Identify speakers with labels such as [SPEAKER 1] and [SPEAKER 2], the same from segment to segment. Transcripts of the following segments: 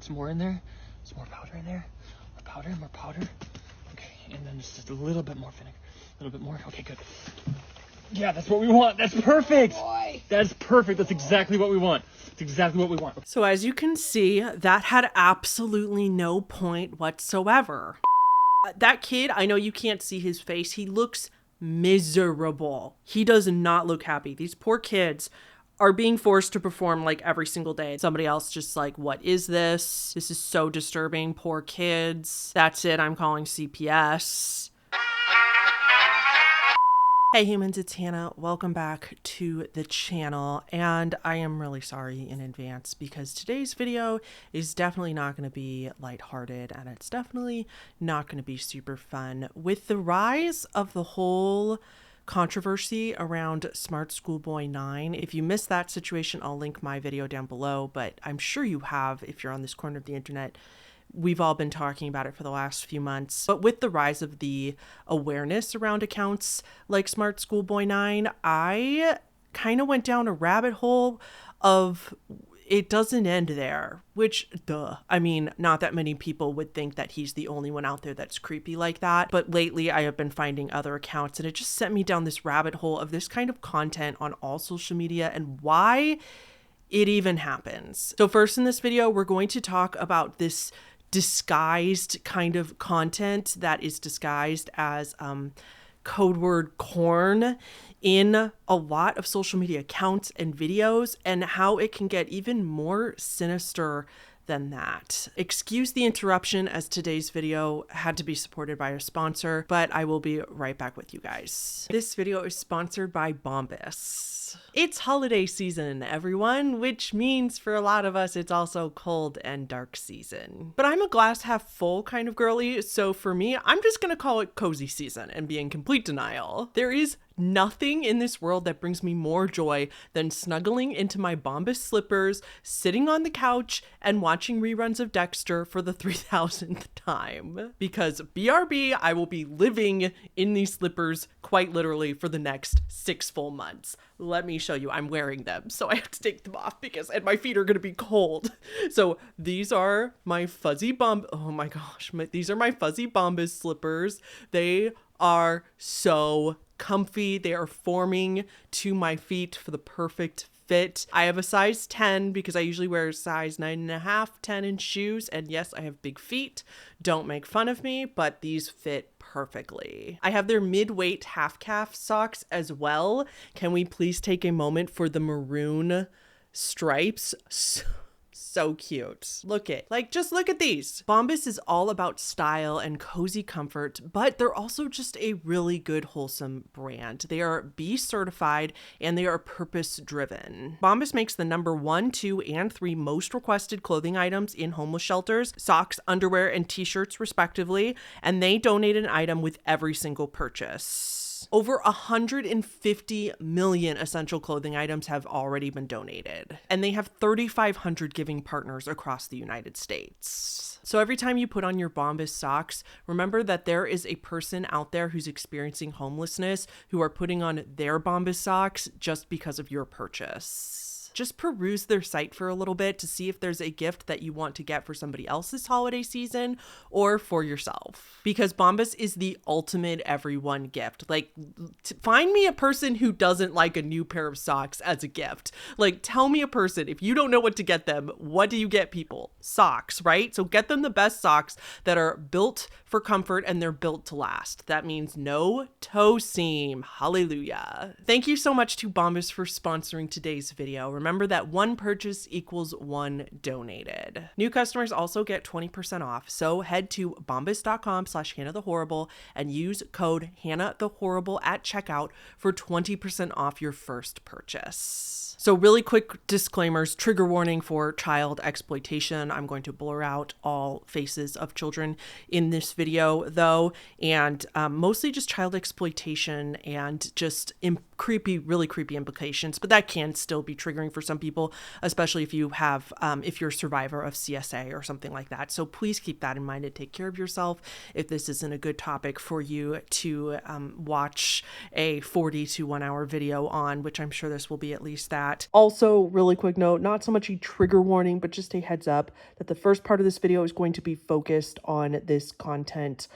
[SPEAKER 1] Some more in there. Some more powder in there. More powder, more powder. Okay, and then just a little bit more vinegar. A little bit more. Okay, good. Yeah, that's what we want. That's perfect.
[SPEAKER 2] Boy.
[SPEAKER 1] That's perfect. That's exactly what we want. It's exactly what we want.
[SPEAKER 2] So as you can see, that had absolutely no point whatsoever. That kid, I know you can't see his face. He looks miserable. He does not look happy. These poor kids are being forced to perform like every single day. Somebody else just like, what is this? This is so disturbing. Poor kids. That's it. I'm calling CPS. Hey humans, it's Hannah. Welcome back to the channel, and I am really sorry in advance because today's video is definitely not going to be lighthearted, and it's definitely not going to be super fun. With the rise of the whole controversy around Smart Schoolboy 9, if you missed that situation, I'll link my video down below, but I'm sure you have if you're on this corner of the internet. We've all been talking about it for the last few months. But with the rise of the awareness around accounts like Smart Schoolboy 9, I kind of went down a rabbit hole of it doesn't end there, which, duh. I mean, not that many people would think that he's the only one out there that's creepy like that. But lately I have been finding other accounts, and it just sent me down this rabbit hole of this kind of content on all social media and why it even happens. So first in this video, we're going to talk about this disguised kind of content that is disguised as code word corn in a lot of social media accounts and videos, and how it can get even more sinister than that. Excuse the interruption, as today's video had to be supported by a sponsor, but I will be right back with you guys. This video is sponsored by Bombas. It's holiday season, everyone, which means for a lot of us, it's also cold and dark season. But I'm a glass half full kind of girly, so for me, I'm just gonna call it cozy season and be in complete denial. There is nothing in this world that brings me more joy than snuggling into my Bombas slippers, sitting on the couch, and watching reruns of Dexter for the 3000th time. Because BRB, I will be living in these slippers quite literally for the next 6 full months. Let me show you. I'm wearing them, so I have to take them off and my feet are gonna be cold. So these are my fuzzy oh my gosh, these are my fuzzy Bombas slippers. They are so comfy. They are forming to my feet for the perfect fit. I have a size 10 because I usually wear a size 9.5, 10 in shoes. And yes, I have big feet. Don't make fun of me, but these fit perfectly. I have their mid-weight half calf socks as well. Can we please take a moment for the maroon stripes? So cute. Just look at these. Bombas is all about style and cozy comfort, but they're also just a really good, wholesome brand. They are B certified and they are purpose driven. Bombas makes the number 1, 2, and 3 most requested clothing items in homeless shelters, socks, underwear, and t-shirts respectively, and they donate an item with every single purchase. Over 150 million essential clothing items have already been donated, and they have 3,500 giving partners across the United States. So every time you put on your Bombas socks, remember that there is a person out there who's experiencing homelessness who are putting on their Bombas socks just because of your purchase. Just peruse their site for a little bit to see if there's a gift that you want to get for somebody else this holiday season or for yourself. Because Bombas is the ultimate everyone gift. Find me a person who doesn't like a new pair of socks as a gift. Tell me a person, if you don't know what to get them, what do you get people? Socks, right? So get them the best socks that are built for comfort and they're built to last. That means no toe seam. Hallelujah. Thank you so much to Bombas for sponsoring today's video. Remember that one purchase equals one donated. New customers also get 20% off. So head to bombas.com/HannahTheHorrible and use code HannahTheHorrible at checkout for 20% off your first purchase. So really quick disclaimers, trigger warning for child exploitation. I'm going to blur out all faces of children in this video though, and mostly just child exploitation and just really creepy implications, but that can still be triggering for some people, especially if you have, if you're a survivor of CSA or something like that. So please keep that in mind and take care of yourself if this isn't a good topic for you to watch a 40 to 1 hour video on, which I'm sure this will be at least that. Also, really quick note, not so much a trigger warning, but just a heads up that the first part of this video is going to be focused on this content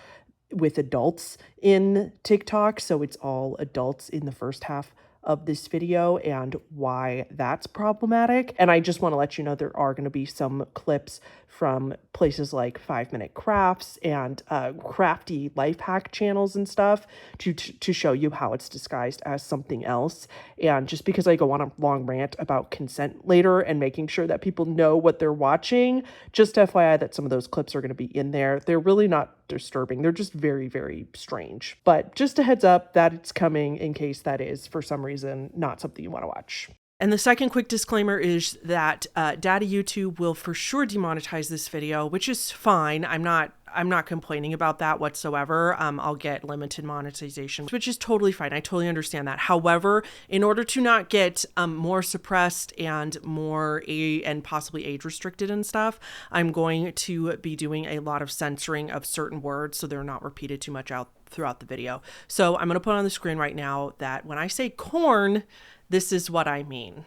[SPEAKER 2] with adults in TikTok. So it's all adults in the first half of this video and why that's problematic. And I just want to let you know there are going to be some clips from places like 5 Minute Crafts and crafty life hack channels and stuff to show you how it's disguised as something else. And just because I go on a long rant about consent later and making sure that people know what they're watching, just FYI that some of those clips are going to be in there. They're really not disturbing. They're just very, very strange. But just a heads up that it's coming in case that is, for some reason, not something you want to watch. And the second quick disclaimer is that Daddy YouTube will for sure demonetize this video, which is fine. I'm not complaining about that whatsoever. I'll get limited monetization, which is totally fine. I totally understand that. However, in order to not get more suppressed and more and possibly age restricted and stuff, I'm going to be doing a lot of censoring of certain words so they're not repeated too much out throughout the video. So I'm going to put on the screen right now that when I say corn, this is what I mean.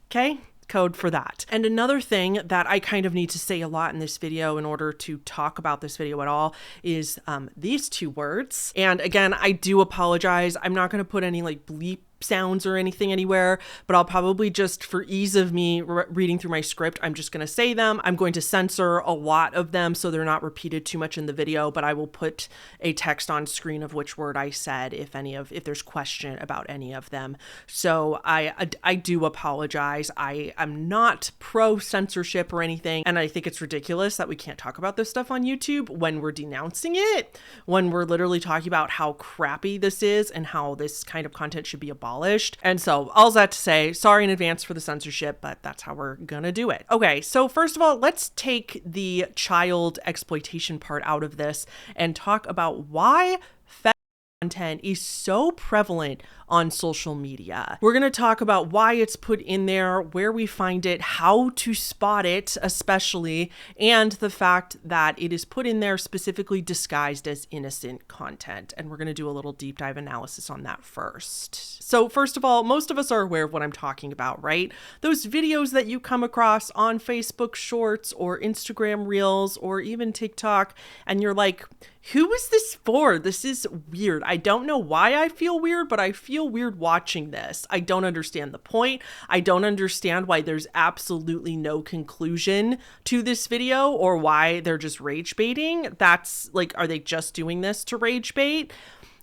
[SPEAKER 2] Okay? Code for that. And another thing that I kind of need to say a lot in this video in order to talk about this video at all is these two words. And again, I do apologize. I'm not going to put any like bleep sounds or anything anywhere, but I'll probably just, for ease of me reading through my script, I'm just going to say them. I'm going to censor a lot of them so they're not repeated too much in the video, but I will put a text on screen of which word I said if there's question about any of them. So I do apologize. I'm not pro censorship or anything, and I think it's ridiculous that we can't talk about this stuff on YouTube when we're denouncing it, when we're literally talking about how crappy this is and how this kind of content should be abolished. And so all that to say, sorry in advance for the censorship, but that's how we're gonna do it. Okay, so first of all, let's take the child exploitation part out of this and talk about why content is so prevalent on social media. We're going to talk about why it's put in there, where we find it, how to spot it, especially, and the fact that it is put in there specifically disguised as innocent content. And we're going to do a little deep dive analysis on that first. So first of all, most of us are aware of what I'm talking about, right? Those videos that you come across on Facebook Shorts or Instagram Reels or even TikTok, and you're like, who is this for? This is weird. I don't know why I feel weird, but I feel weird watching this. I don't understand the point. I don't understand why there's absolutely no conclusion to this video or why they're just rage baiting. That's like, are they just doing this to rage bait?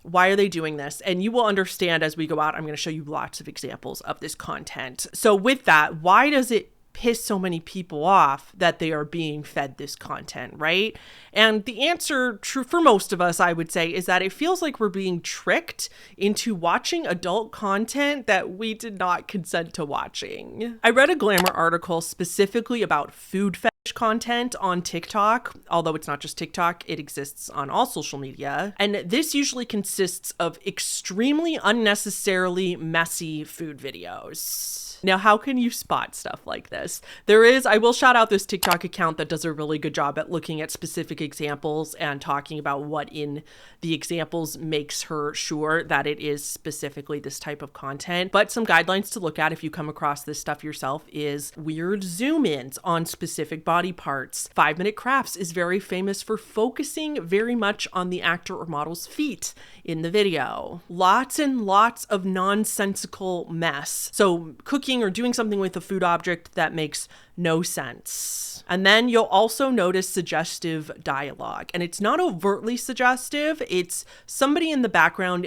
[SPEAKER 2] Why are they doing this? And you will understand as we go out. I'm going to show you lots of examples of this content. So with that, why does it piss so many people off that they are being fed this content, right? And the answer, true for most of us, I would say, is that it feels like we're being tricked into watching adult content that we did not consent to watching. I read a Glamour article specifically about food fetish content on TikTok, although it's not just TikTok, it exists on all social media. And this usually consists of extremely unnecessarily messy food videos. Now, how can you spot stuff like this? I will shout out this TikTok account that does a really good job at looking at specific examples and talking about what in the examples makes her sure that it is specifically this type of content. But some guidelines to look at if you come across this stuff yourself is weird zoom ins on specific body parts. 5 Minute Crafts is very famous for focusing very much on the actor or model's feet in the video. Lots and lots of nonsensical mess. So cooking or doing something with a food object that makes no sense. And then you'll also notice suggestive dialogue. And it's not overtly suggestive. It's somebody in the background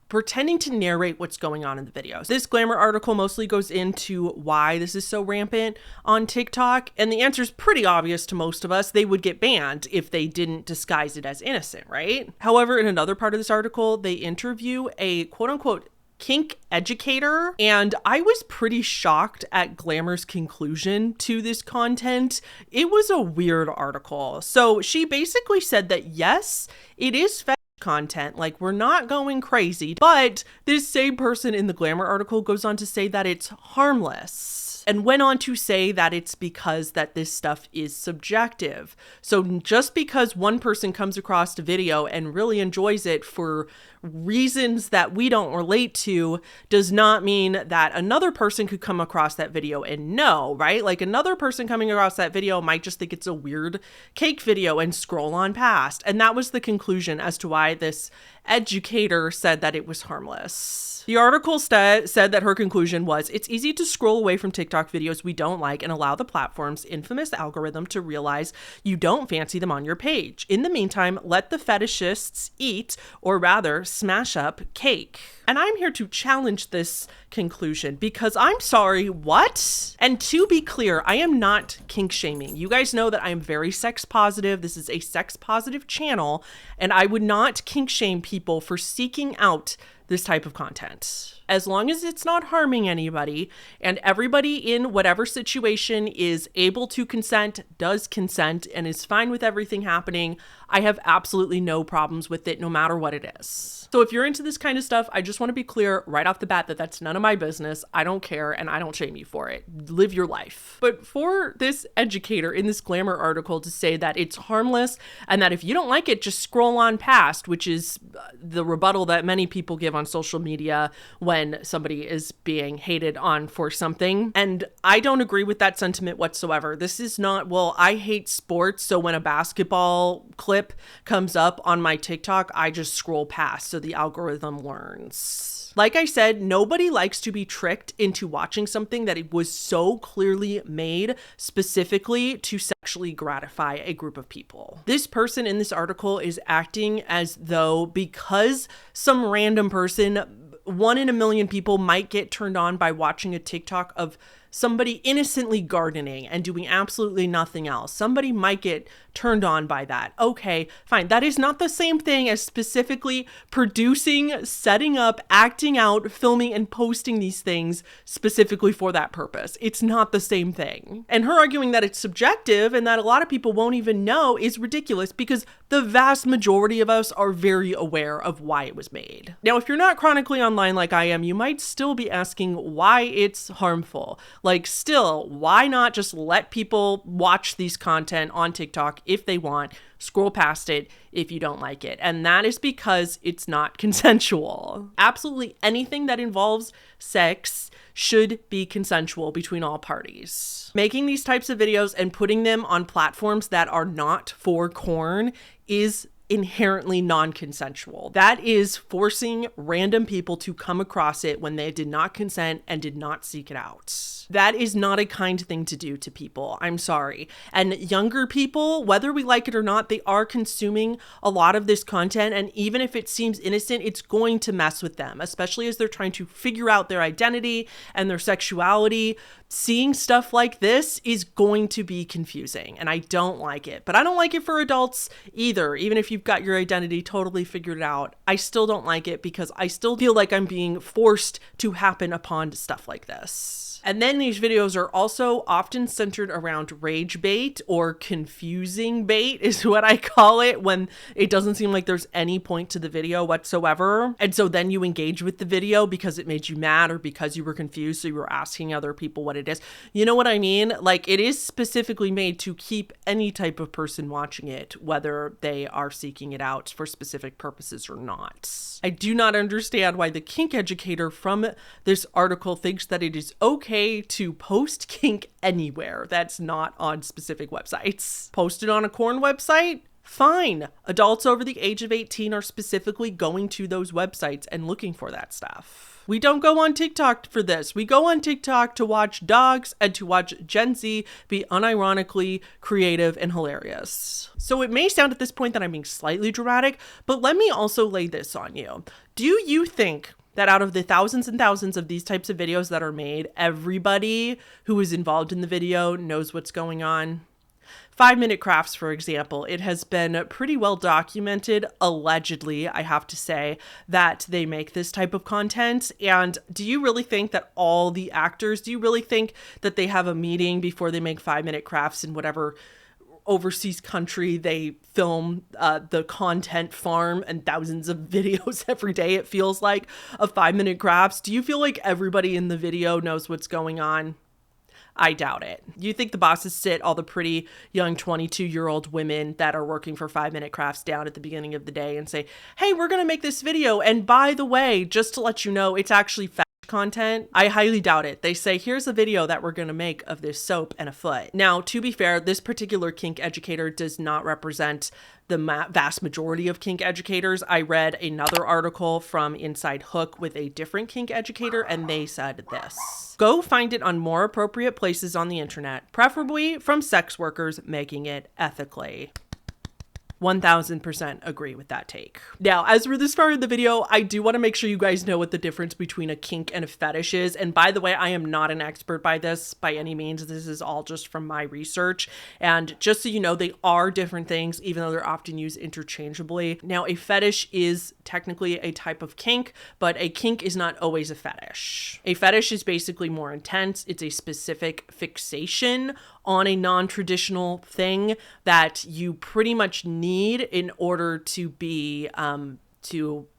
[SPEAKER 2] pretending to narrate what's going on in the videos. This Glamour article mostly goes into why this is so rampant on TikTok. And the answer is pretty obvious to most of us. They would get banned if they didn't disguise it as innocent, right? However, in another part of this article, they interview a quote unquote kink educator, and I was pretty shocked at Glamour's conclusion to this content. It was a weird article. So she basically said that yes, it is fetish content. Like, we're not going crazy. But this same person in the Glamour article goes on to say that it's harmless, and went on to say that it's because that this stuff is subjective. So just because one person comes across a video and really enjoys it for reasons that we don't relate to does not mean that another person could come across that video and know, right? Like, another person coming across that video might just think it's a weird cake video and scroll on past. And that was the conclusion as to why this educator said that it was harmless. The article said that her conclusion was, it's easy to scroll away from TikTok videos we don't like and allow the platform's infamous algorithm to realize you don't fancy them on your page. In the meantime, let the fetishists eat, or rather smash up, cake. And I'm here to challenge this conclusion because I'm sorry, what? And to be clear, I am not kink shaming. You guys know that I am very sex positive. This is a sex positive channel, and I would not kink shame people for seeking out this type of content. As long as it's not harming anybody and everybody in whatever situation is able to consent, does consent, and is fine with everything happening, I have absolutely no problems with it, no matter what it is. So if you're into this kind of stuff, I just want to be clear right off the bat that that's none of my business. I don't care, and I don't shame you for it. Live your life. But for this educator in this Glamour article to say that it's harmless and that if you don't like it, just scroll on past, which is the rebuttal that many people give on social media when somebody is being hated on for something. And I don't agree with that sentiment whatsoever. This is not, well, I hate sports, so when a basketball clip comes up on my TikTok, I just scroll past so the algorithm learns. Like I said, nobody likes to be tricked into watching something that it was so clearly made specifically to sexually gratify a group of people. This person in this article is acting as though because some random person, 1 in a million people, might get turned on by watching a TikTok of somebody innocently gardening and doing absolutely nothing else. Somebody might get turned on by that. Okay, fine. That is not the same thing as specifically producing, setting up, acting out, filming, and posting these things specifically for that purpose. It's not the same thing. And her arguing that it's subjective and that a lot of people won't even know is ridiculous because the vast majority of us are very aware of why it was made. Now, if you're not chronically online like I am, you might still be asking why it's harmful. Like, still, why not just let people watch these content on TikTok if they want, scroll past it if you don't like it? And that is because it's not consensual. Absolutely anything that involves sex should be consensual between all parties. Making these types of videos and putting them on platforms that are not for porn is inherently non-consensual. That is forcing random people to come across it when they did not consent and did not seek it out. That is not a kind thing to do to people. I'm sorry. And younger people, whether we like it or not, they are consuming a lot of this content. And even if it seems innocent, it's going to mess with them, especially as they're trying to figure out their identity and their sexuality. Seeing stuff like this is going to be confusing, and I don't like it. But I don't like it for adults either. Even if you've got your identity totally figured out, I still don't like it because I still feel like I'm being forced to happen upon stuff like this. And then these videos are also often centered around rage bait, or confusing bait is what I call it, when it doesn't seem like there's any point to the video whatsoever. And so then you engage with the video because it made you mad or because you were confused, so you were asking other people what it is. You know what I mean? Like, it is specifically made to keep any type of person watching it, whether they are seeking it out for specific purposes or not. I do not understand why the kink educator from this article thinks that it is okay to post kink anywhere that's not on specific websites. Post it on a porn website? Fine. Adults over the age of 18 are specifically going to those websites and looking for that stuff. We don't go on TikTok for this. We go on TikTok to watch dogs and to watch Gen Z be unironically creative and hilarious. So it may sound at this point that I'm being slightly dramatic, but let me also lay this on you. Do you think that out of the thousands and thousands of these types of videos that are made, everybody who is involved in the video knows what's going on? 5-minute crafts, for example, it has been pretty well documented, allegedly, I have to say, that they make this type of content. And do you really think that all the actors, do you really think that they have a meeting before they make 5-minute crafts in whatever overseas country. They film the content farm and thousands of videos every day, it feels like, of 5-minute crafts. Do you feel like everybody in the video knows what's going on? I doubt it. You think the bosses sit all the pretty young 22-year-old women that are working for 5-minute crafts down at the beginning of the day and say, hey, we're going to make this video. And by the way, just to let you know, it's actually content? I highly doubt it. They say, here's a video that we're going to make of this soap and a foot. Now, to be fair, this particular kink educator does not represent the vast majority of kink educators. I read another article from Inside Hook with a different kink educator, and they said this: go find it on more appropriate places on the internet, preferably from sex workers making it ethically. 1000% agree with that take. Now, as for this part of the video, I do want to make sure you guys know what the difference between a kink and a fetish is. And by the way, I am not an expert by this by any means. This is all just from my research. And just so you know, they are different things, even though they're often used interchangeably. Now, a fetish is technically a type of kink, but a kink is not always a fetish. A fetish is basically more intense. It's a specific fixation on a non-traditional thing that you pretty much need in order to be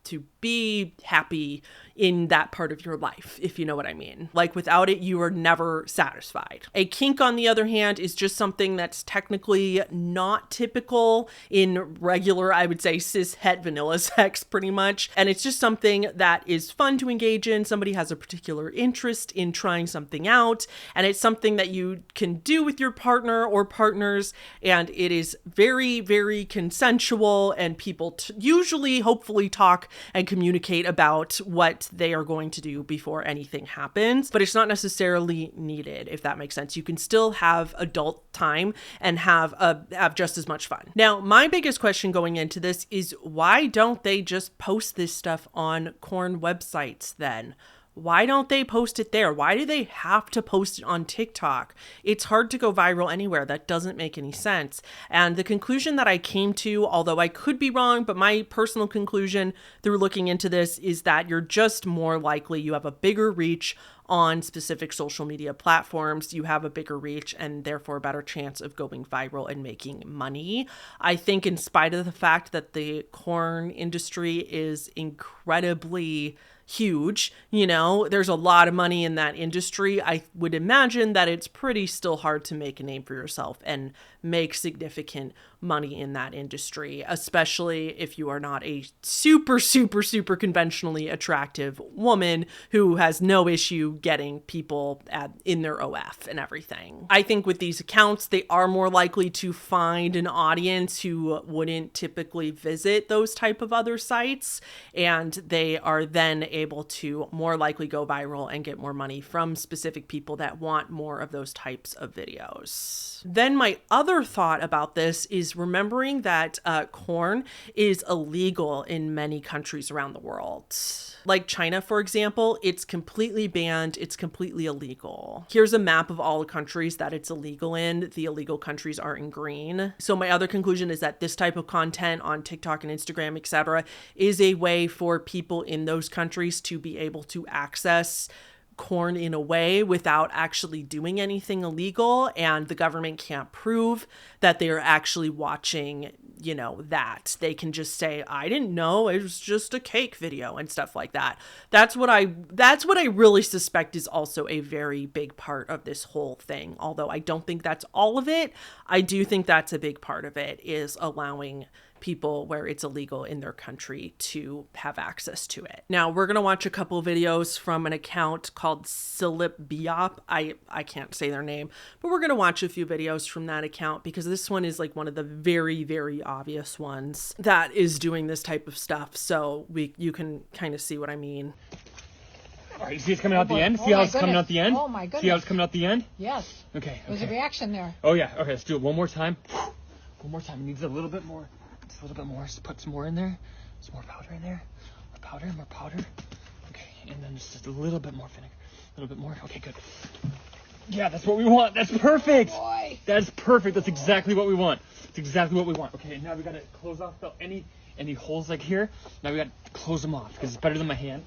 [SPEAKER 2] to be happy in that part of your life, if you know what I mean. Like, without it, you are never satisfied. A kink, on the other hand, is just something that's technically not typical in regular, I would say, cis-het vanilla sex, pretty much. And it's just something that is fun to engage in. Somebody has a particular interest in trying something out, and it's something that you can do with your partner or partners, and it is very, very consensual, and people usually, hopefully, talk and communicate about what they are going to do before anything happens, but it's not necessarily needed, if that makes sense. You can still have adult time and have just as much fun. Now, my biggest question going into this is, why don't they just post this stuff on porn websites then? Why don't they post it there? Why do they have to post it on TikTok? It's hard to go viral anywhere. That doesn't make any sense. And the conclusion that I came to, although I could be wrong, but my personal conclusion through looking into this is that you're just more likely, you have a bigger reach on specific social media platforms, you have a bigger reach and therefore a better chance of going viral and making money. I think, in spite of the fact that the porn industry is incredibly huge, you know, there's a lot of money in that industry, I would imagine that it's pretty still hard to make a name for yourself and make significant money in that industry, especially if you are not a super, super, super conventionally attractive woman who has no issue getting people in their OF and everything. I think with these accounts, they are more likely to find an audience who wouldn't typically visit those type of other sites, and they are then able to more likely go viral and get more money from specific people that want more of those types of videos. Then my other thought about this is remembering that porn is illegal in many countries around the world. Like China, for example, it's completely banned. It's completely illegal. Here's a map of all the countries that it's illegal in. The illegal countries are in green. So my other conclusion is that this type of content on TikTok and Instagram, etc., is a way for people in those countries to be able to access porn in a way without actually doing anything illegal, and the government can't prove that they are actually watching, you know, that. They can just say, I didn't know, it was just a cake video and stuff like that. That's what I really suspect is also a very big part of this whole thing. Although I don't think that's all of it, I do think that's a big part of it, is allowing people where it's illegal in their country to have access to it. Now, we're going to watch a couple of videos from an account called Silip Biop. I can't say their name, but we're going to watch a few videos from that account because this one is like one of the very, very obvious ones that is doing this type of stuff. So you can kind of see what I mean.
[SPEAKER 1] All right, see it's coming out the end? See how it's coming out the end?
[SPEAKER 3] Oh my goodness.
[SPEAKER 1] See how it's coming out the end?
[SPEAKER 3] Yes.
[SPEAKER 1] Okay.
[SPEAKER 3] There's a reaction there.
[SPEAKER 1] Oh yeah, okay, let's do it one more time. One more time, it needs a little bit more. Just a little bit more, just put some more in there. Some more powder in there. More powder, more powder. Okay, and then just a little bit more vinegar. A little bit more, okay, good. Yeah, that's what we want, that's perfect!
[SPEAKER 3] Boy.
[SPEAKER 1] That's perfect, that's exactly what we want. That's exactly what we want. Okay, now we gotta close off any holes like here. Now we gotta close them off, because it's better than my hand.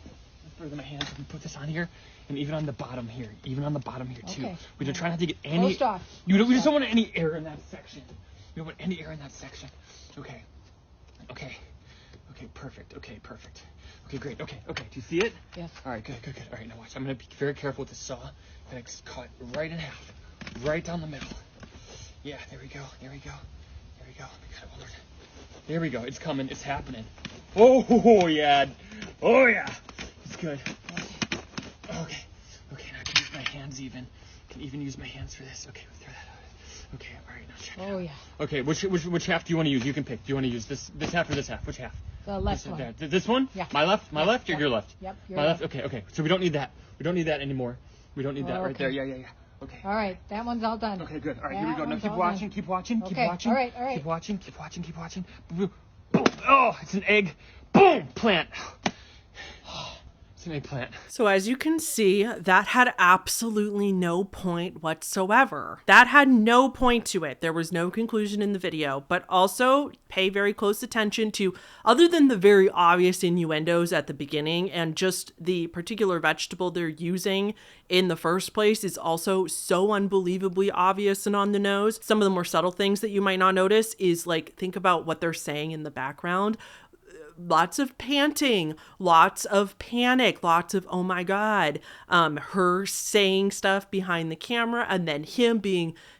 [SPEAKER 1] It's better than my hand, so we put this on here. And even on the bottom here, too.
[SPEAKER 3] Okay.
[SPEAKER 1] We just try not to get any.
[SPEAKER 3] Closed off.
[SPEAKER 1] We just don't want any air in that section. We don't want any air in that section. Okay. Okay. Okay, perfect. Okay, perfect. Okay, great. Okay, okay. Do you see it?
[SPEAKER 3] Yes.
[SPEAKER 1] All right, good, good, good. All right, now watch. I'm going to be very careful with the saw. And it's cut right in half. Right down the middle. Yeah, there we go. There we go. There we go. Let me cut it one more time. There we go. It's coming. It's happening. Oh, yeah. Oh, yeah. It's good. Okay. Okay, now I can use my hands even. I can even use my hands for this. Okay, we'll throw that out. Okay, all right, now check it out.
[SPEAKER 3] Oh, yeah.
[SPEAKER 1] Okay, which half do you want to use? You can pick. Do you want to use this half or this half? Which half?
[SPEAKER 3] The left one.
[SPEAKER 1] This one?
[SPEAKER 3] Yeah.
[SPEAKER 1] My left? My left or your left?
[SPEAKER 3] Yep, your
[SPEAKER 1] my left.
[SPEAKER 3] left.
[SPEAKER 1] Okay, okay. So we don't need that. We don't need that anymore. We don't need that right
[SPEAKER 3] Okay.
[SPEAKER 1] there. Yeah, yeah, yeah. Okay.
[SPEAKER 3] All right, that one's all done.
[SPEAKER 1] Okay, good. All right,
[SPEAKER 3] That
[SPEAKER 1] here we go. Now
[SPEAKER 3] one's
[SPEAKER 1] keep
[SPEAKER 3] all
[SPEAKER 1] watching,
[SPEAKER 3] done.
[SPEAKER 1] keep watching, keep
[SPEAKER 3] Okay,
[SPEAKER 1] watching.
[SPEAKER 3] all right, all right.
[SPEAKER 1] Keep watching, keep watching, keep watching. Oh, it's an egg. Boom, plant. It's an eggplant.
[SPEAKER 2] So as you can see, that had absolutely no point whatsoever. That had no point to it. There was no conclusion in the video, but also pay very close attention to, other than the very obvious innuendos at the beginning and just the particular vegetable they're using in the first place is also so unbelievably obvious and on the nose. Some of the more subtle things that you might not notice is like, think about what they're saying in the background. Lots of panting, lots of panic, lots of, oh my God, her saying stuff behind the camera and then him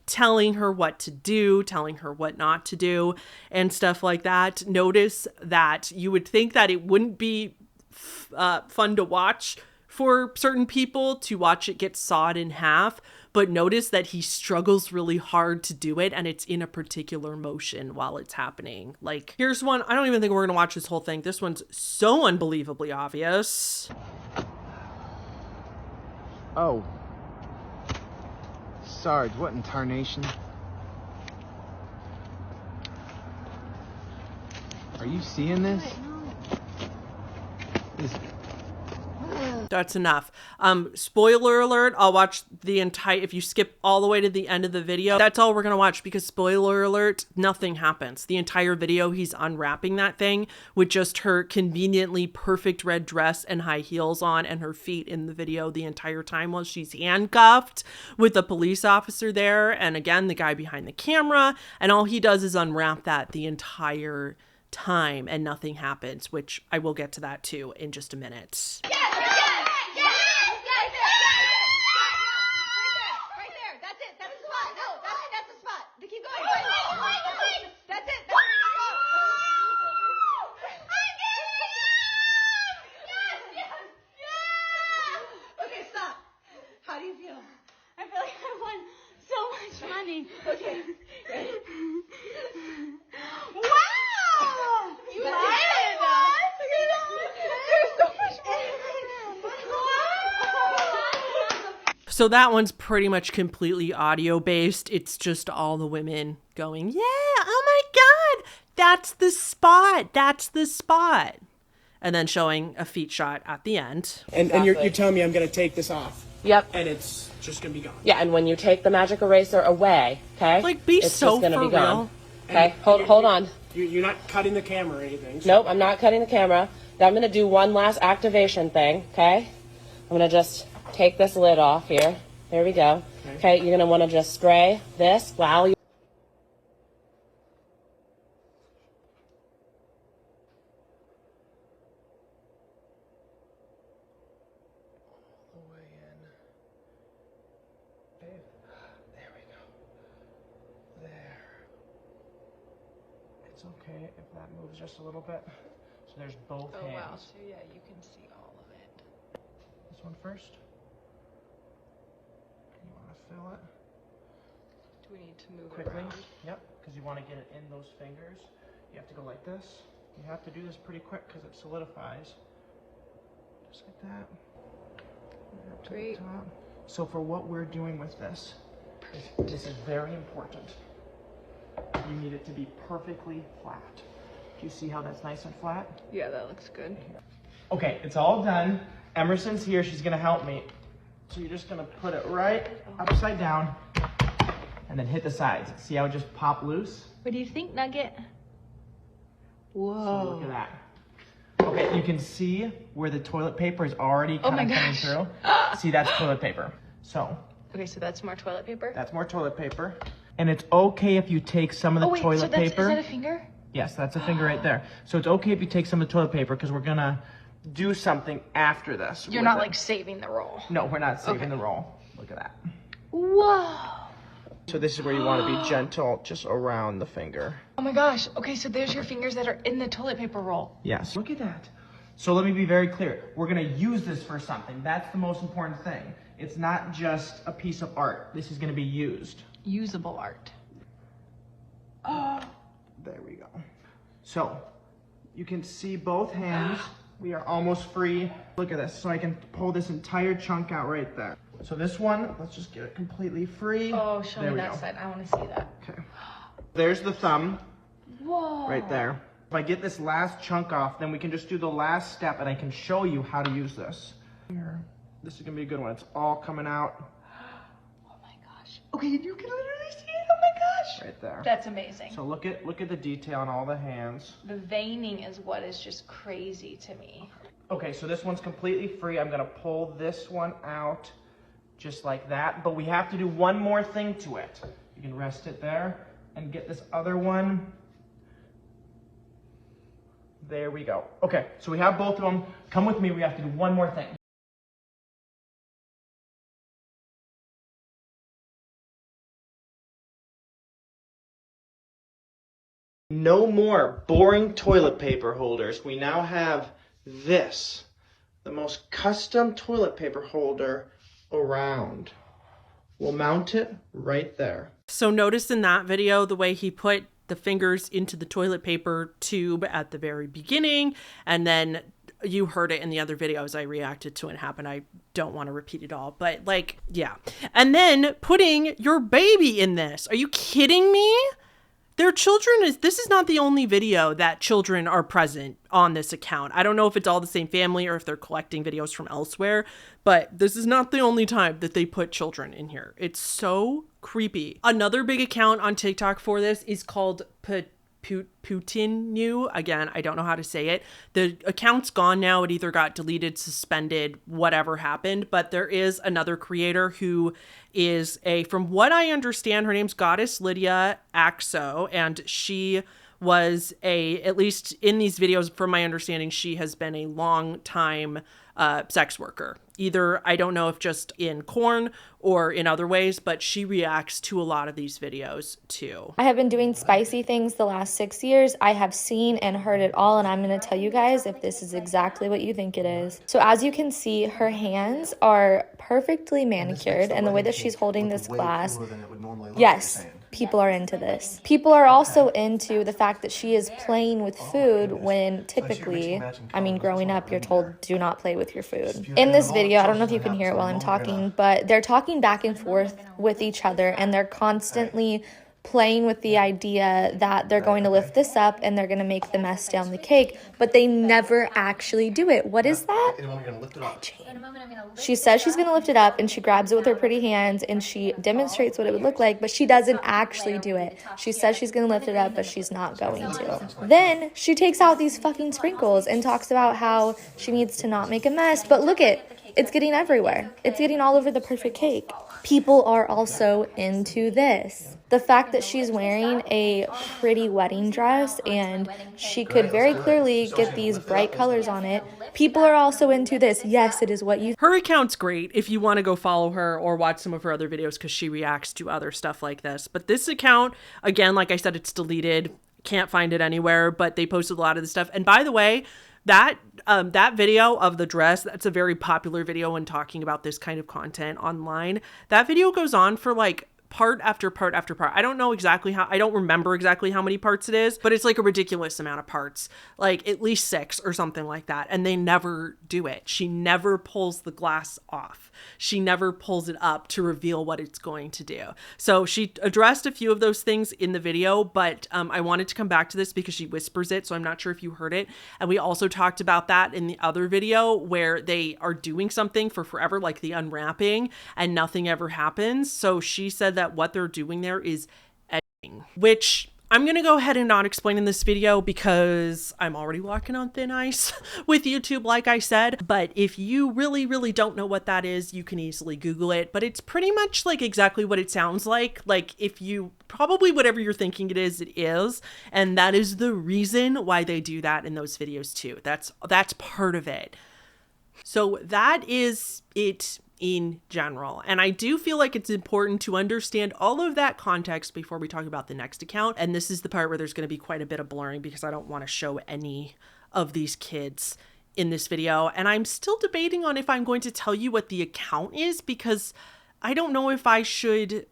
[SPEAKER 2] telling her what to do, telling her what not to do and stuff like that. Notice that you would think that it wouldn't be fun to watch for certain people to watch it get sawed in half, but notice that he struggles really hard to do it and it's in a particular motion while it's happening. Like, here's one. I don't even think we're gonna watch this whole thing. This one's so unbelievably obvious.
[SPEAKER 4] Oh. Sarge, what in tarnation? Are you seeing this?
[SPEAKER 2] That's enough. Spoiler alert, I'll watch the entire, if you skip all the way to the end of the video, that's all we're gonna watch because spoiler alert, nothing happens. The entire video, he's unwrapping that thing with just her conveniently perfect red dress and high heels on and her feet in the video the entire time while she's handcuffed with a police officer there. And again, the guy behind the camera, and all he does is unwrap that the entire time and nothing happens, which I will get to that too in just a minute.
[SPEAKER 5] Okay. Wow! You did it! There's so much
[SPEAKER 2] So that one's pretty much completely audio based. It's just all the women going, yeah, oh my God, that's the spot. That's the spot. And then showing a feet shot at the end.
[SPEAKER 6] And you're telling me I'm going to take this off.
[SPEAKER 7] Yep.
[SPEAKER 6] And it's just going to be gone.
[SPEAKER 7] Yeah, and when you take the magic eraser away, okay?
[SPEAKER 2] Like, be
[SPEAKER 7] it's
[SPEAKER 2] so
[SPEAKER 7] just gonna
[SPEAKER 2] for
[SPEAKER 7] be gone.
[SPEAKER 2] real.
[SPEAKER 7] Okay, hold on.
[SPEAKER 6] You're not cutting the camera or anything. So.
[SPEAKER 7] Nope, I'm not cutting the camera. Now I'm going to do one last activation thing, okay? I'm going to just take this lid off here. There we go. Okay, you're going to want to just spray this while you...
[SPEAKER 6] It's okay if that moves just a little bit. So there's both hands.
[SPEAKER 3] Oh, wow. So, yeah, you can see all of it.
[SPEAKER 6] This one first. You want to fill it
[SPEAKER 3] Do we need to move it
[SPEAKER 6] quickly.
[SPEAKER 3] around?
[SPEAKER 6] Yep, because you want to get it in those fingers. You have to go like this. You have to do this pretty quick because it solidifies. Just like that. Up to the
[SPEAKER 3] Great.
[SPEAKER 6] top. So for what we're doing with this is very important. You need it to be perfectly flat. Do you see how that's nice and flat?
[SPEAKER 3] Yeah, that looks good.
[SPEAKER 6] Okay, it's all done. Emerson's here, she's gonna help me. So you're just gonna put it right upside down and then hit the sides. See how it just popped loose?
[SPEAKER 5] What do you think, Nugget?
[SPEAKER 6] So
[SPEAKER 3] Whoa.
[SPEAKER 6] look at that. Okay, you can see where the toilet paper is already kind of coming through. See, that's toilet paper. So
[SPEAKER 3] Okay, so that's more toilet paper?
[SPEAKER 6] that's more toilet paper. And it's okay if you take some of the toilet paper.
[SPEAKER 3] Is that a finger?
[SPEAKER 6] Yes, that's a finger right there. So it's okay if you take some of the toilet paper because we're gonna do something after this.
[SPEAKER 3] You're not like saving the roll.
[SPEAKER 6] No, we're not saving the roll. Look at that.
[SPEAKER 3] Whoa.
[SPEAKER 6] So this is where you want to be gentle, just around the finger.
[SPEAKER 3] Oh my gosh. Okay, so there's your fingers that are in the toilet paper roll.
[SPEAKER 6] Yes. Look at that. So let me be very clear. We're gonna use this for something. That's the most important thing. It's not just a piece of art. This is gonna be used.
[SPEAKER 3] Usable art.
[SPEAKER 6] There we go. So you can see both hands. We are almost free. Look at this. So I can pull this entire chunk out right there. So this one, let's just get it completely free.
[SPEAKER 3] Oh, show
[SPEAKER 6] There
[SPEAKER 3] me
[SPEAKER 6] we
[SPEAKER 3] that
[SPEAKER 6] go.
[SPEAKER 3] side. I want to see that.
[SPEAKER 6] Okay. There's the thumb.
[SPEAKER 3] Whoa.
[SPEAKER 6] Right there. If I get this last chunk off, then we can just do the last step and I can show you how to use this. Here. This is gonna be a good one. It's all coming out.
[SPEAKER 3] Oh my gosh. Okay, you can literally see it. Oh my gosh.
[SPEAKER 6] Right there.
[SPEAKER 3] That's amazing.
[SPEAKER 6] So look at the detail on all the hands.
[SPEAKER 3] The veining is what is just crazy to me.
[SPEAKER 6] Okay, so this one's completely free. I'm gonna pull this one out just like that, but we have to do one more thing to it. You can rest it there and get this other one. There we go. Okay, so we have both of them. Come with me, we have to do one more thing. No more boring toilet paper holders. We now have this, the most custom toilet paper holder around. We'll mount it right there.
[SPEAKER 2] So notice in that video the way he put the fingers into the toilet paper tube at the very beginning, and then you heard it in the other videos I reacted to it happen. I don't want to repeat it all, but like, yeah. And then putting your baby in this. Are you kidding me? Their children this is not the only video that children are present on this account. I don't know if it's all the same family or if they're collecting videos from elsewhere, but this is not the only time that they put children in here. It's so creepy. Another big account on TikTok for this is called Putin. Again, I don't know how to say it. The account's gone now. It either got deleted, suspended, whatever happened, but there is another creator who is from what I understand, her name's Goddess Lydia Axo, and she was at least in these videos, from my understanding, she has been a long time sex worker. Either, I don't know if just in corn or in other ways, but she reacts to a lot of these videos too.
[SPEAKER 8] I have been doing spicy things the last 6 years. I have seen and heard it all, and I'm going to tell you guys if this is exactly what you think it is. So as you can see, her hands are perfectly manicured, and the way that she's holding this glass, yes, people are into this. People are also into the fact that she is playing with food when typically, I mean, growing up, you're told do not play with your food. In this video, I don't know if you can hear it while I'm talking, but they're talking back and forth with each other, and they're constantly playing with the idea that they're going to lift this up and they're going to make the mess down the cake, but they never actually do it. What is that? She says she's going to lift it up, and she grabs it with her pretty hands and she demonstrates what it would look like, but she doesn't actually do it. She says she's going to lift it up, but she's not going to. Then she takes out these fucking sprinkles and talks about how she needs to not make a mess, but look it's getting everywhere. It's getting all over the perfect cake. People are also into this. The fact that she's wearing a pretty wedding dress and she could very clearly get these bright colors on it. People are also into this. Yes, it is what you...
[SPEAKER 2] Her account's great if you want to go follow her or watch some of her other videos because she reacts to other stuff like this. But this account, again, like I said, it's deleted. Can't find it anywhere, but they posted a lot of the stuff. And by the way, that video of the dress, that's a very popular video when talking about this kind of content online. That video goes on for like part after part after part. I don't remember exactly how many parts it is, but it's like a ridiculous amount of parts, like at least 6 or something like that. And they never do it. She never pulls the glass off. She never pulls it up to reveal what it's going to do. So she addressed a few of those things in the video, but I wanted to come back to this because she whispers it. So I'm not sure if you heard it. And we also talked about that in the other video where they are doing something for forever, like the unwrapping, and nothing ever happens. So she said that what they're doing there is editing, which I'm going to go ahead and not explain in this video because I'm already walking on thin ice with YouTube, like I said. But if you really, really don't know what that is, you can easily Google it. But it's pretty much like exactly what it sounds like. Like if you probably whatever you're thinking it is, it is. And that is the reason why they do that in those videos too. That's part of it. So that is it in general. And I do feel like it's important to understand all of that context before we talk about the next account. And this is the part where there's going to be quite a bit of blurring because I don't want to show any of these kids in this video. And I'm still debating on if I'm going to tell you what the account is because I don't know if I should.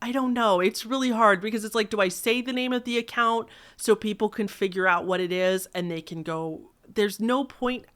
[SPEAKER 2] I don't know. It's really hard because it's like, do I say the name of the account so people can figure out what it is and they can go, there's no point.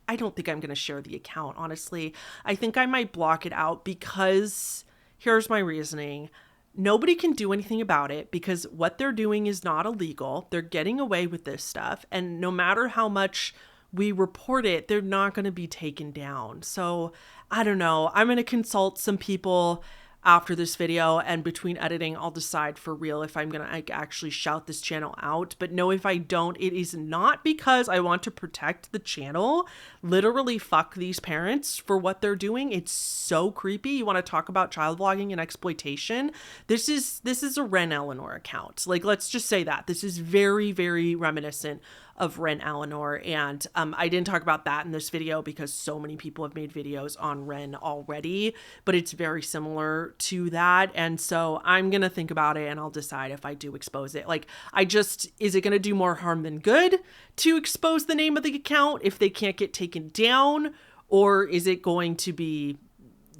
[SPEAKER 2] I don't think I'm going to share the account, honestly. I think I might block it out because here's my reasoning. Nobody can do anything about it because what they're doing is not illegal. They're getting away with this stuff. And no matter how much we report it, they're not going to be taken down. So I don't know. I'm going to consult some people after this video, and between editing, I'll decide for real if I'm gonna actually shout this channel out. But no, if I don't, it is not because I want to protect the channel. Literally fuck these parents for what they're doing. It's so creepy. You want to talk about child vlogging and exploitation? This is a Ren Eleanor account. Like, let's just say that. This is very, very reminiscent of Ren Eleanor, and I didn't talk about that in this video because so many people have made videos on Ren already, but it's very similar to that. And so I'm gonna think about it and I'll decide if I do expose it. Like, is it gonna do more harm than good to expose the name of the account if they can't get taken down, or is it going to be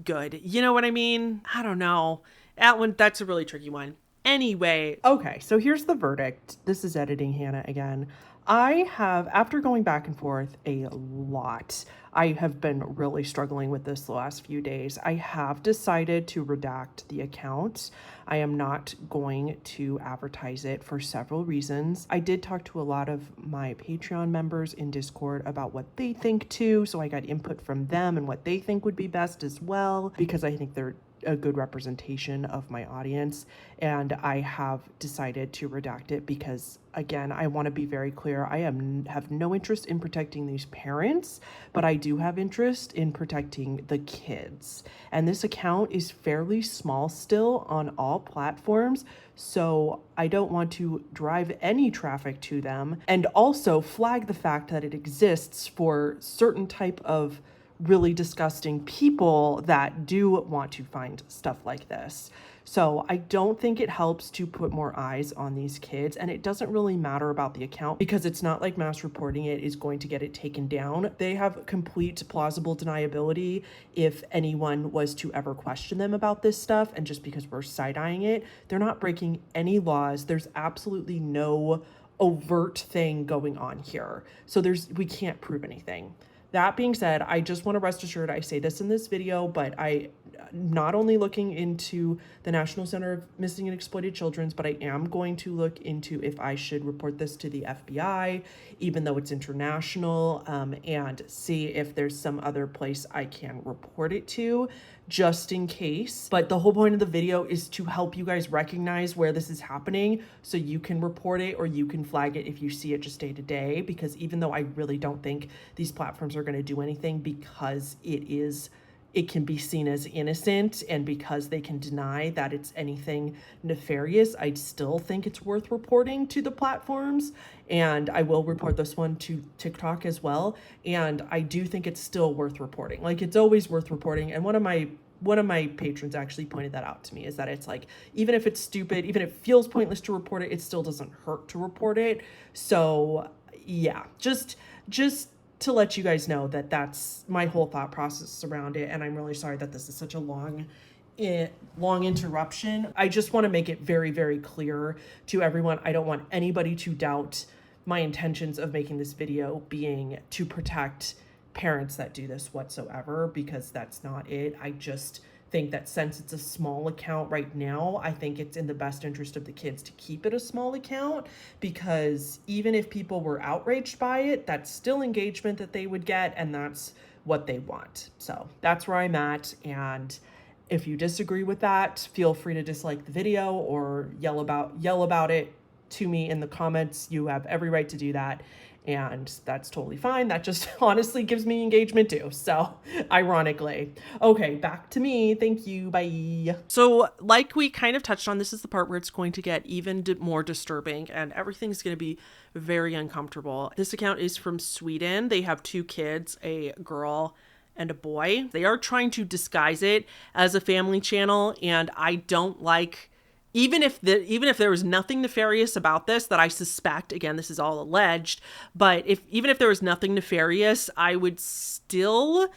[SPEAKER 2] good? You know what I mean? I don't know. That's a really tricky one. Anyway, okay, so here's the verdict. This is editing Hannah again. I have, after going back and forth a lot, I have been really struggling with this the last few days. I have decided to redact the account. I am not going to advertise it for several reasons. I did talk to a lot of my Patreon members in Discord about what they think too, so I got input from them and what they think would be best as well, because I think they're a good representation of my audience, and I have decided to redact it because, again, I want to be very clear. I have no interest in protecting these parents, but I do have interest in protecting the kids. And this account is fairly small still on all platforms, so I don't want to drive any traffic to them, and also flag the fact that it exists for certain type of really disgusting people that do want to find stuff like this. So I don't think it helps to put more eyes on these kids, and it doesn't really matter about the account because it's not like mass reporting it is going to get it taken down. They have complete plausible deniability if anyone was to ever question them about this stuff, and just because we're side-eyeing it, they're not breaking any laws. There's absolutely no overt thing going on here. So we can't prove anything. That being said, I just want to rest assured, I say this in this video, but I not only looking into the National Center of Missing and Exploited Children, but I am going to look into if I should report this to the FBI, even though it's international, and see if there's some other place I can report it to, just in case. But the whole point of the video is to help you guys recognize where this is happening so you can report it or you can flag it if you see it just day to day, because even though I really don't think these platforms are going to do anything because it can be seen as innocent, and because they can deny that it's anything nefarious, I still think it's worth reporting to the platforms. And I will report this one to TikTok as well. And I do think it's still worth reporting. Like, it's always worth reporting. And one of my patrons actually pointed that out to me, is that it's like, even if it's stupid, even if it feels pointless to report it, it still doesn't hurt to report it. So yeah, just to let you guys know that that's my whole thought process around it. And I'm really sorry that this is such a long interruption. I just want to make it very, very clear to everyone. I don't want anybody to doubt my intentions of making this video being to protect parents that do this whatsoever, because that's not it. I just think that since it's a small account right now, I think it's in the best interest of the kids to keep it a small account, because even if people were outraged by it, that's still engagement that they would get, and that's what they want. So that's where I'm at. And if you disagree with that, feel free to dislike the video or yell about it to me in the comments. You have every right to do that. And that's totally fine. That just honestly gives me engagement too. So ironically. Okay, back to me. Thank you. Bye. So like we kind of touched on, this is the part where it's going to get even more disturbing and everything's going to be very uncomfortable. This account is from Sweden. They have 2 kids, a girl and a boy. They are trying to disguise it as a family channel, and I don't like, even if there was nothing nefarious about this that I suspect, again, this is all alleged, but even if there was nothing nefarious, I would still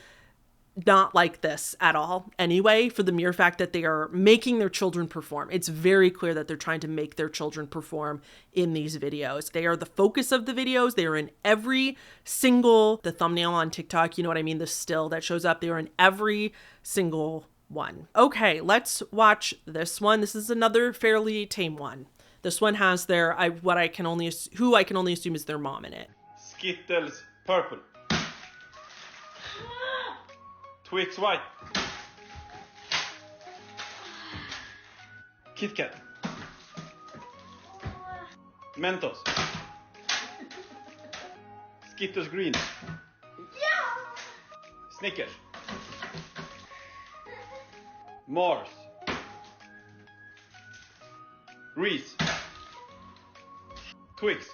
[SPEAKER 2] not like this at all anyway, for the mere fact that they are making their children perform. It's very clear that they're trying to make their children perform in these videos. They are the focus of the videos. They are in every single, the thumbnail on TikTok, you know what I mean? The still that shows up, they are in every single one. Okay, let's watch this one. This is another fairly tame one. This one has their, who I can only assume is their mom in it.
[SPEAKER 9] Skittles purple. Twix white. Kit Kat. Mentos. Skittles green. Snickers. Mars. Reese. Twix.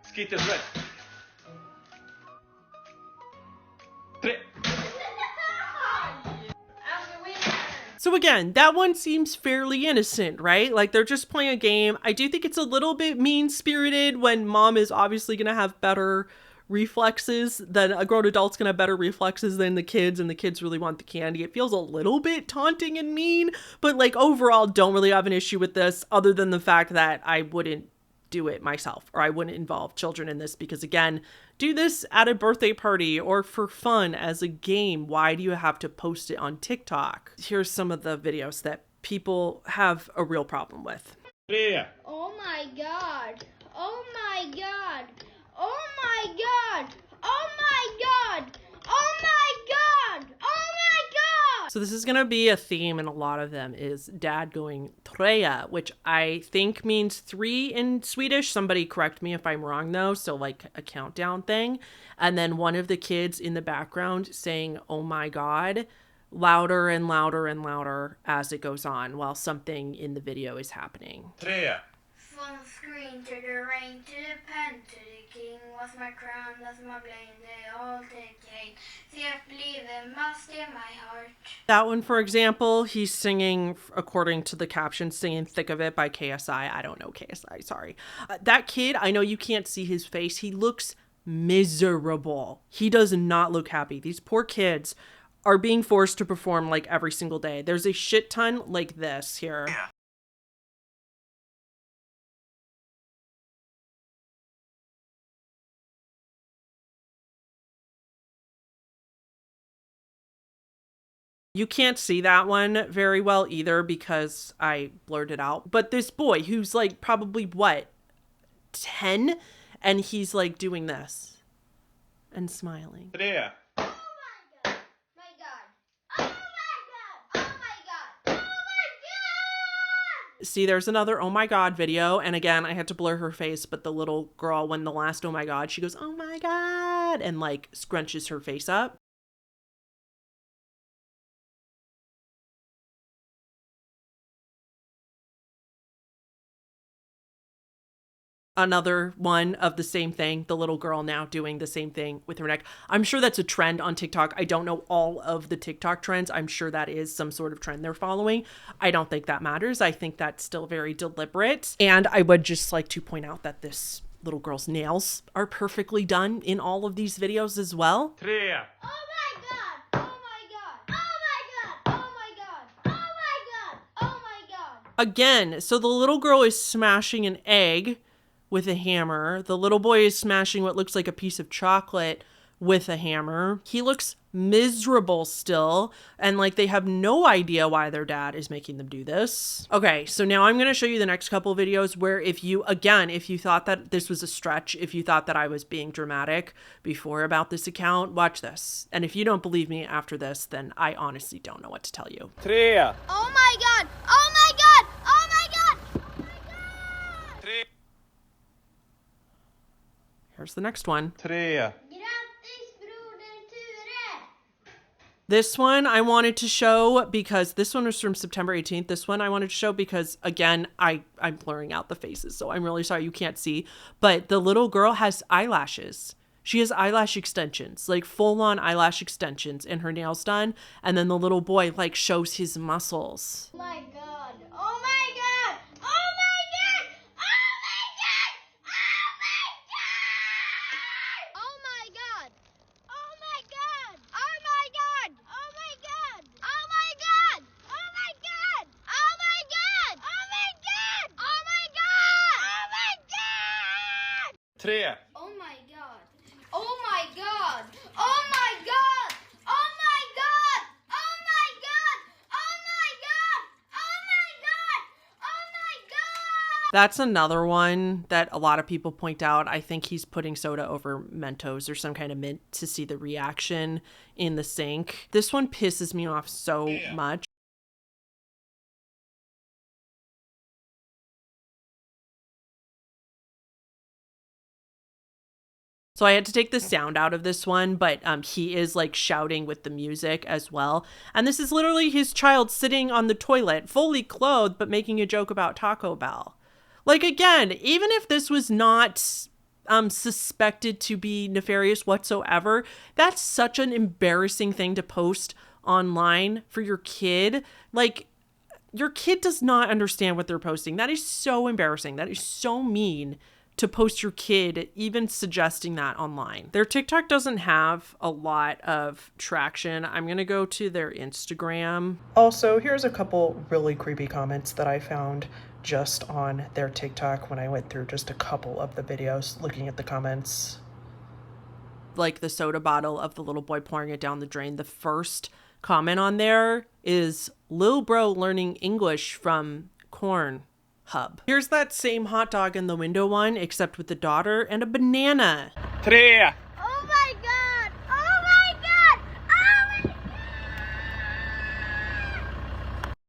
[SPEAKER 9] Skittles red.
[SPEAKER 2] So again, that one seems fairly innocent, right? Like they're just playing a game. I do think it's a little bit mean-spirited when mom is obviously going to have better reflexes than a grown adult's going to have better reflexes than the kids, and the kids really want the candy. It feels a little bit taunting and mean, but like overall don't really have an issue with this other than the fact that I wouldn't do it myself, or I wouldn't involve children in this, because again, do this at a birthday party or for fun as a game. Why do you have to post it on TikTok? Here's some of the videos that people have a real problem with.
[SPEAKER 5] Oh my god. Oh my god. Oh my god. Oh my god. Oh my god. Oh my god.
[SPEAKER 2] So this is going to be a theme in a lot of them, is dad going treja, which I think means 3 in Swedish. Somebody correct me if I'm wrong though. So like a countdown thing. And then one of the kids in the background saying, oh my God, louder and louder and louder as it goes on while something in the video is happening.
[SPEAKER 9] Treja.
[SPEAKER 5] From the screen to the rain to the pen to the king was my crown, that's my blame, they all take hate. See, I believe it must in my heart.
[SPEAKER 2] That one, for example, he's singing, according to the caption, singing Thick of It by KSI. I don't know KSI, sorry. That kid, I know you can't see his face. He looks miserable. He does not look happy. These poor kids are being forced to perform like every single day. There's a shit ton like this here.
[SPEAKER 9] Yeah.
[SPEAKER 2] You can't see that one very well either because I blurred it out. But this boy who's like probably what, 10? And he's like doing this and smiling.
[SPEAKER 9] Treja.
[SPEAKER 5] Oh my god. My god. Oh my god. Oh my god. Oh my god.
[SPEAKER 2] See, there's another oh my God video. And again, I had to blur her face, but the little girl, when the last oh my God, she goes, oh my God, and like scrunches her face up. Another one of the same thing, the little girl now doing the same thing with her neck. I'm sure that's a trend on TikTok. I don't know all of the TikTok trends. I'm sure that is some sort of trend they're following. I don't think that matters. I think that's still very deliberate. And I would just like to point out that this little girl's nails are perfectly done in all of these videos as well.
[SPEAKER 9] Treja.
[SPEAKER 5] Oh my god. Oh my god. Oh my god. Oh my god. Oh my god. Oh my god.
[SPEAKER 2] Again, so the little girl is smashing an egg with a hammer. The little boy is smashing what looks like a piece of chocolate with a hammer. He looks miserable still, and like they have no idea why their dad is making them do this. Okay, so now I'm going to show you the next couple videos where if you thought that this was a stretch, if you thought that I was being dramatic before about this account, watch this. And if you don't believe me after this, then I honestly don't know what to tell you.
[SPEAKER 9] Treja.
[SPEAKER 5] Oh my god. Oh my god. Oh my god.
[SPEAKER 2] Here's the next one.
[SPEAKER 9] 3,
[SPEAKER 5] Grattis broder Ture!
[SPEAKER 2] This one I wanted to show because this one was from September 18th. This one I wanted to show because, again, I'm blurring out the faces, so I'm really sorry you can't see. But the little girl has eyelashes. She has eyelash extensions, like full-on eyelash extensions, and her nails done. And then the little boy, like, shows his muscles.
[SPEAKER 5] Oh my god! Oh my god! Oh my god! Oh my god! Oh my god! Oh my god! Oh my god! Oh my god! Oh my god! Oh my god! Oh my god! Oh my god! Oh my god! Oh my god!
[SPEAKER 9] 3,
[SPEAKER 5] Oh my god! Oh my god! Oh my god! Oh my god! Oh my god! Oh my god! Oh my god! Oh my god!
[SPEAKER 2] That's another one that a lot of people point out. I think he's putting soda over Mentos or some kind of mint to see the reaction in the sink. This one pisses me off so much. So I had to take the sound out of this one, but he is like shouting with the music as well. And this is literally his child sitting on the toilet, fully clothed, but making a joke about Taco Bell. Like, again, even if this was not suspected to be nefarious whatsoever, that's such an embarrassing thing to post online for your kid. Like, your kid does not understand what they're posting. That is so embarrassing. That is so mean to post your kid even suggesting that online. Their TikTok doesn't have a lot of traction. I'm gonna go to their Instagram. Also, here's a couple really creepy comments that I found just on their TikTok when I went through just a couple of the videos looking at the comments. Like the soda bottle of the little boy pouring it down the drain. The first comment on there is Lil Bro learning English from Corn Hub. Here's that same hot dog in the window one, except with the daughter and a banana.
[SPEAKER 9] 3,
[SPEAKER 5] Oh my god! Oh my god! Oh my god!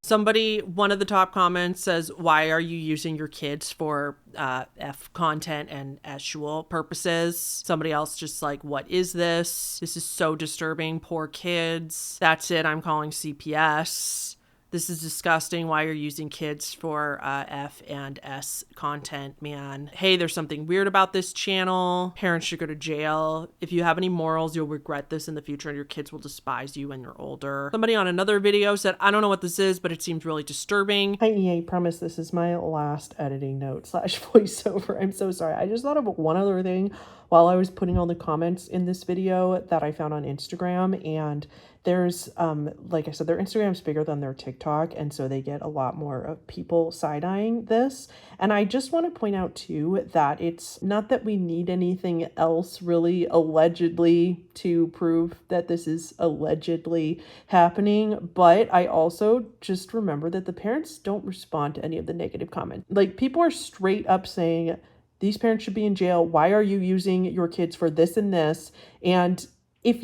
[SPEAKER 2] Somebody, one of the top comments says, why are you using your kids for F content and actual purposes? Somebody else just like, what is this? This is so disturbing. Poor kids. That's it. I'm calling CPS. This is disgusting. Why you're using kids for F and S content, man. Hey, there's something weird about this channel. Parents should go to jail. If you have any morals, you'll regret this in the future and your kids will despise you when you're older. Somebody on another video said, I don't know what this is, but it seems really disturbing. Hi, EA, promise this is my last editing note / voiceover. I'm so sorry. I just thought of one other thing while I was putting all the comments in this video that I found on Instagram, and there's, like I said, their Instagram's bigger than their TikTok, and so they get a lot more of people side-eyeing this. And I just want to point out, too, that it's not that we need anything else really allegedly to prove that this is allegedly happening, but I also just remember that the parents don't respond to any of the negative comments. Like, people are straight up saying, these parents should be in jail. Why are you using your kids for this and this? And if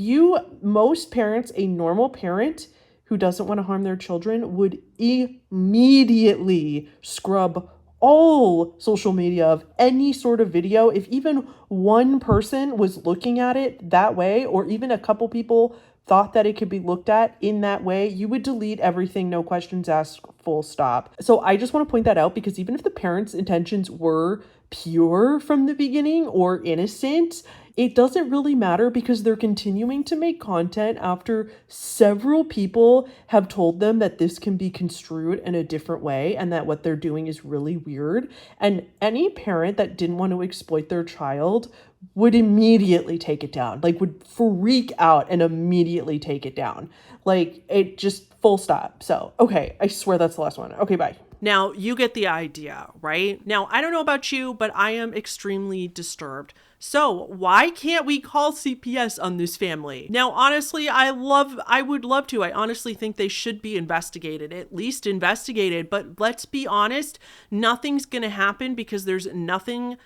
[SPEAKER 2] most parents, a normal parent who doesn't want to harm their children would immediately scrub all social media of any sort of video. If even one person was looking at it that way, or even a couple people thought that it could be looked at in that way, you would delete everything, no questions asked, full stop. So I just want to point that out, because even if the parents' intentions were pure from the beginning or innocent, it doesn't really matter, because they're continuing to make content after several people have told them that this can be construed in a different way and that what they're doing is really weird. And any parent that didn't want to exploit their child would immediately take it down, like would freak out and immediately take it down. Like, it just full stop. So, okay, I swear that's the last one. Okay, bye. Now, you get the idea, right? Now, I don't know about you, but I am extremely disturbed. So why can't we call CPS on this family? Now, honestly, I would love to. I honestly think they should be investigated, at least investigated. But let's be honest, nothing's going to happen because there's nothing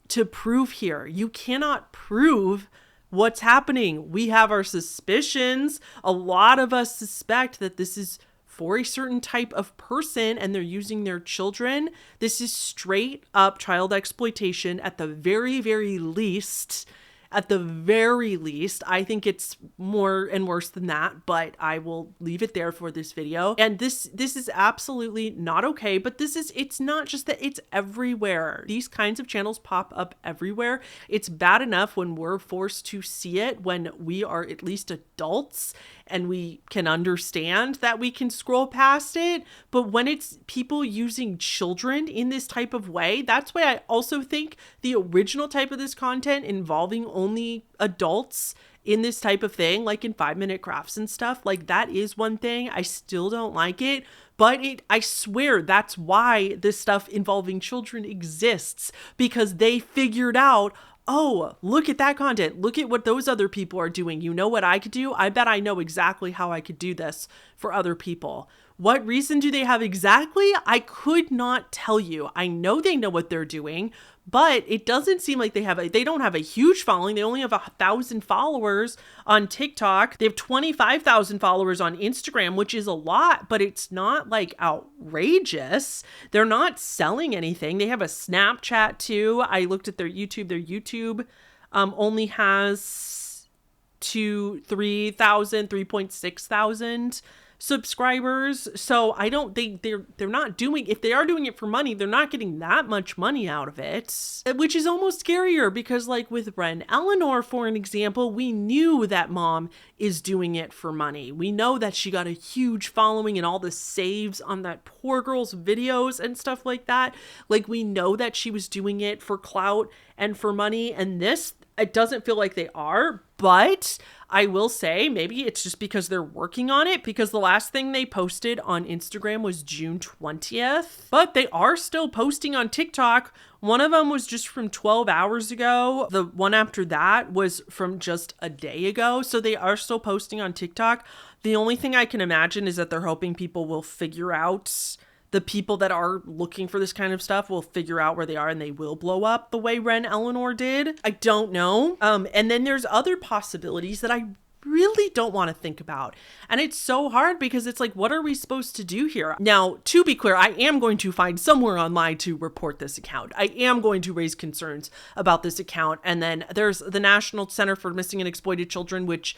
[SPEAKER 2] to prove here. You cannot prove what's happening. We have our suspicions. A lot of us suspect that this is for a certain type of person and they're using their children. This is straight up child exploitation at the very, very least. At the very least, I think it's more and worse than that, but I will leave it there for this video. And this is absolutely not okay, but it's not just that, it's everywhere. These kinds of channels pop up everywhere. It's bad enough when we're forced to see it when we are at least adults and we can understand that we can scroll past it. But when it's people using children in this type of way, that's why I also think the original type of this content involving only adults in this type of thing, like in 5-minute crafts and stuff, like that is one thing. I still don't like it, but I swear that's why this stuff involving children exists, because they figured out, oh, look at that content. Look at what those other people are doing. You know what I could do? I bet I know exactly how I could do this for other people. What reason do they have exactly? I could not tell you. I know they know what they're doing, but it doesn't seem like they don't have a huge following. They only have 1,000 followers on TikTok. They have 25,000 followers on Instagram, which is a lot, but it's not like outrageous. They're not selling anything. They have a Snapchat too. I looked at their YouTube. Their YouTube only has 3.6 thousand subscribers. So I don't think they're not doing, if they are doing it for money, they're not getting that much money out of it, which is almost scarier, because like with Ren Eleanor, for an example, we knew that mom is doing it for money. We know that she got a huge following and all the saves on that poor girl's videos and stuff like that. Like we know that she was doing it for clout and for money, and this, it doesn't feel like they are, but I will say maybe it's just because they're working on it, because the last thing they posted on Instagram was June 20th, but they are still posting on TikTok. One of them was just from 12 hours ago. The one after that was from just a day ago. So they are still posting on TikTok. The only thing I can imagine is that they're hoping people will figure out, the people that are looking for this kind of stuff will figure out where they are and they will blow up the way Ren Eleanor did. I don't know. And then there's other possibilities that I really don't want to think about. And it's so hard because it's like, what are we supposed to do here? Now, to be clear, I am going to find somewhere online to report this account. I am going to raise concerns about this account. And then there's the National Center for Missing and Exploited Children, which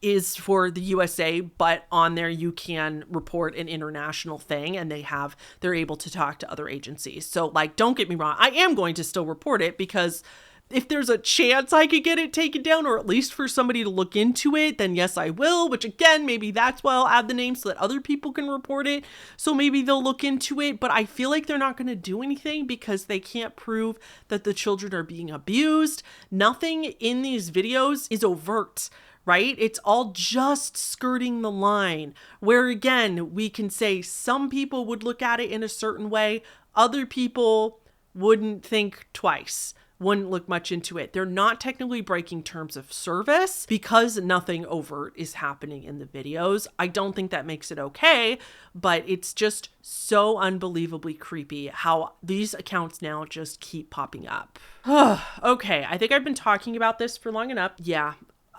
[SPEAKER 2] is for the USA, but on there you can report an international thing, and they're able to talk to other agencies. So like, don't get me wrong, I am going to still report it, because if there's a chance I could get it taken down, or at least for somebody to look into it, then yes, I will, which again, maybe that's why I'll add the name so that other people can report it. So maybe they'll look into it, but I feel like they're not going to do anything because they can't prove that the children are being abused. Nothing in these videos is overt, right? It's all just skirting the line, where again, we can say some people would look at it in a certain way. Other people wouldn't think twice, wouldn't look much into it. They're not technically breaking terms of service because nothing overt is happening in the videos. I don't think that makes it okay, but it's just so unbelievably creepy how these accounts now just keep popping up. Okay, I think I've been talking about this for long enough. Yeah,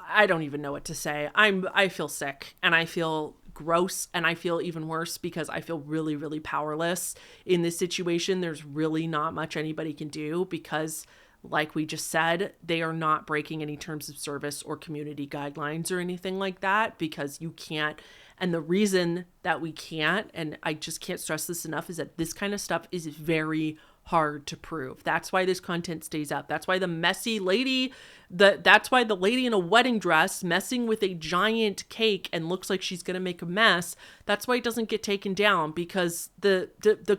[SPEAKER 2] I don't even know what to say. I feel sick, and I feel gross, and I feel even worse because I feel really, really powerless in this situation. There's really not much anybody can do because, like we just said, they are not breaking any terms of service or community guidelines or anything like that, because you can't. And the reason that we can't, and I just can't stress this enough, is that this kind of stuff is very hard to prove. That's why this content stays up. That's why the messy lady, that's why the lady in a wedding dress messing with a giant cake and looks like she's going to make a mess, that's why it doesn't get taken down, because the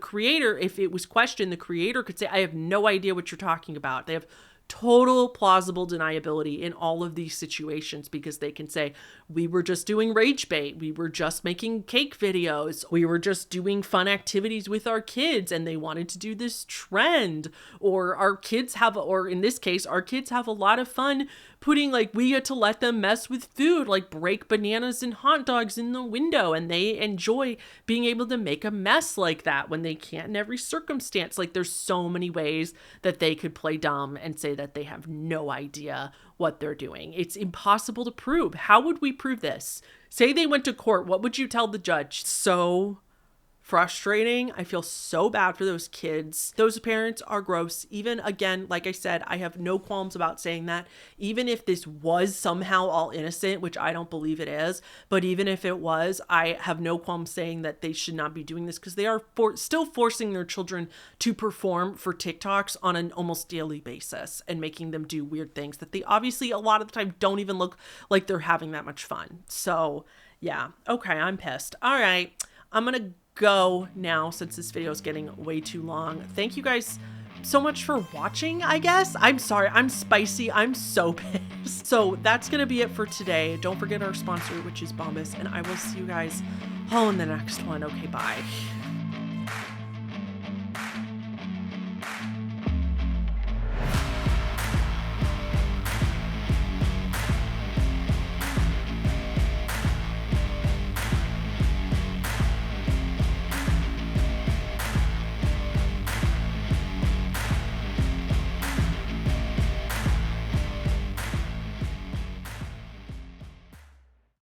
[SPEAKER 2] creator, if it was questioned, the creator could say, I have no idea what you're talking about. They have total plausible deniability in all of these situations, because they can say, we were just doing rage bait, we were just making cake videos, we were just doing fun activities with our kids and they wanted to do this trend, or our kids have, or in this case, our kids have a lot of fun putting, like, we get to let them mess with food, like break bananas and hot dogs in the window, and they enjoy being able to make a mess like that when they can't in every circumstance. Like, there's so many ways that they could play dumb and say that they have no idea what they're doing. It's impossible to prove. How would we prove this? Say they went to court, what would you tell the judge? So frustrating. I feel so bad for those kids. Those parents are gross. Even again, like I said, I have no qualms about saying that. Even if this was somehow all innocent, which I don't believe it is, but even if it was, I have no qualms saying that they should not be doing this because they are still forcing their children to perform for TikToks on an almost daily basis and making them do weird things that they obviously a lot of the time don't even look like they're having that much fun. So yeah, okay, I'm pissed. All right, I'm gonna go now since this video is getting way too long. Thank you guys so much for watching, I guess. I'm sorry, I'm spicy. I'm so pissed. So that's gonna be it for today. Don't forget our sponsor, which is Bombas, and I will see you guys all in the next one. Okay, bye.